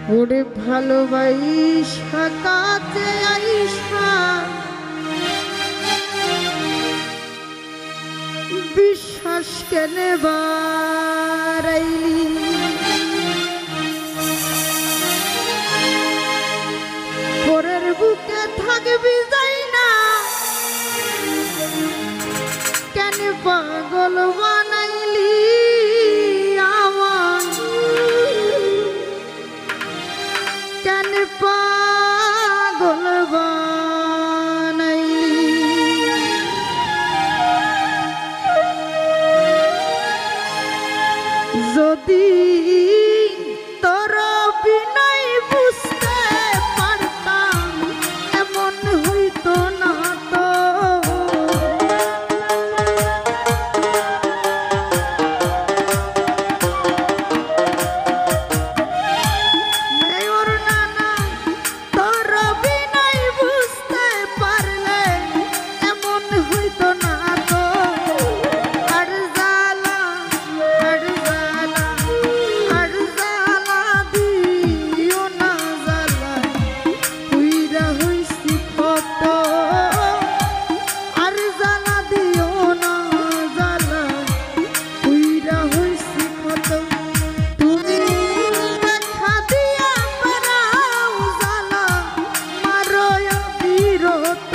ওরে ভালোবাসা কাছে আইসা বিশ্বাস কেনে বারাইলি পরের বুকে থাকবি যাই না কেন পাগল বানাইলি আমার কেন পাগল বানাইলি যদি তোর বিনয় বুঝতে পারতাম এমন হইতো না তো মেয়র নানা তোর বিনয় বুঝতে পারলে এমন হইতো না তো আর জ্বালা দিও না জ্বালা পুইরা হইছি কত আর জ্বালা দিও না জ্বালা পুইরা হইছি কত তুমি দেখা দিয়া পারাও জ্বালা মারয় বিরত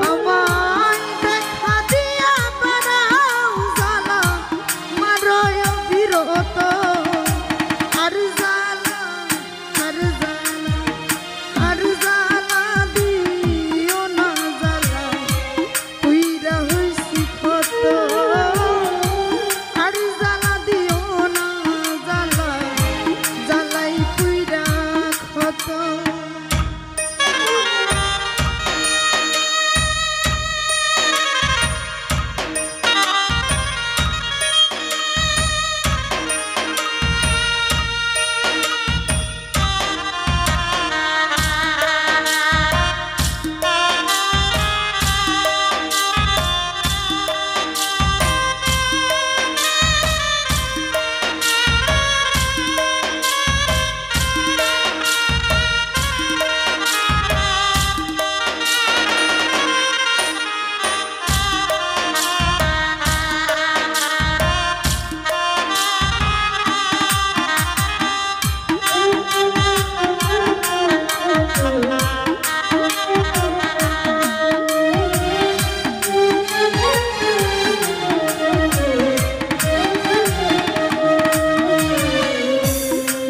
আমায় দেখা দিয়া পারাও জ্বালা মারয় বিরত আর জ্বালা দিও না জ্বালা পুইরা হইছি কত আর জ্বালা দিও না জ্বালা জ্বালাই পুইরা কত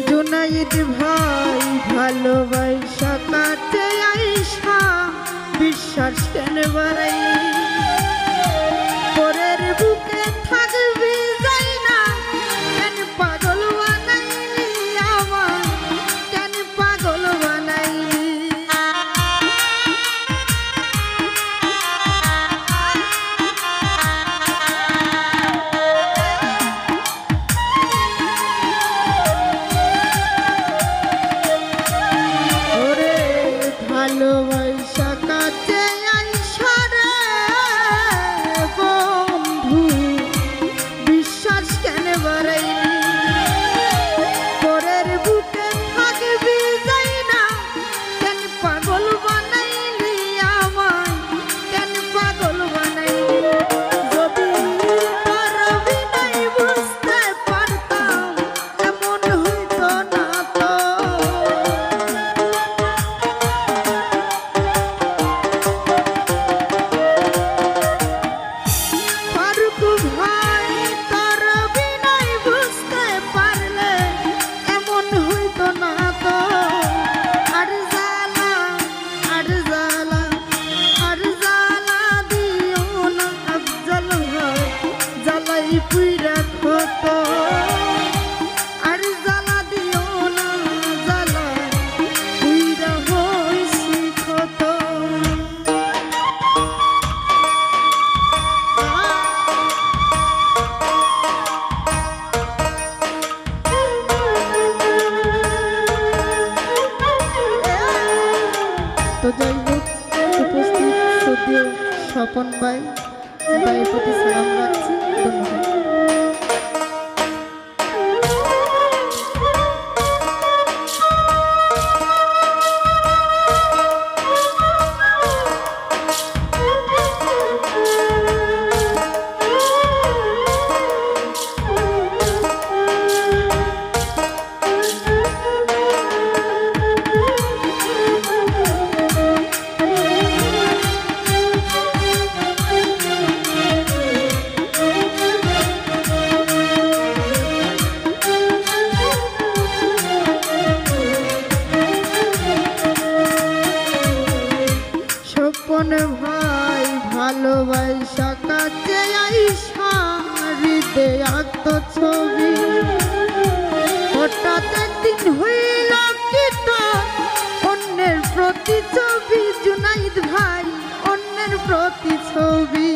জুনাইদ ভাই ভালোবাসা কাছে আইসা বিশ্বাস কেন বাড়াইলি পরের বুকে থাকবি যাই না কেন পাগল বানাইলি আমার কেন পাগল বানাইলি ওরে ভালোবাসা কাছে আইসা রে বন্ধু বিশ্বাস কেন বাড়াইলি পরের বুকে থাকবি যাই না কেন পাগল বানাইলি আমায় কেন পাগল বানাইলি যদি তোর বিনয় বুঝতে পারতাম এমন হইতো না তো ফারুক ভাই তোর বিনয় বুঝতে পারলে এমন হইতো না তো আর জ্বালা দিও না আফজল ভাই জ্বালাই পুইরা কত আর জ্বালা দিও না জ্বালা পুইরা হইছি কত তো যাই হোক উপস্থিত শ্রদ্ধেয় স্বপন ভাই ভাইয়ের প্রতি সালাম রাখছি। ধন্যবাদ। স্বপন ভাই ভালোবাসা কাছে আইসা হৃদয় আঁকত ছবি, হঠাৎ একদিন হইল কি তোর অন্যের প্রতি ছবি, জুনাইদ ভাই অন্যের প্রতি ছবি।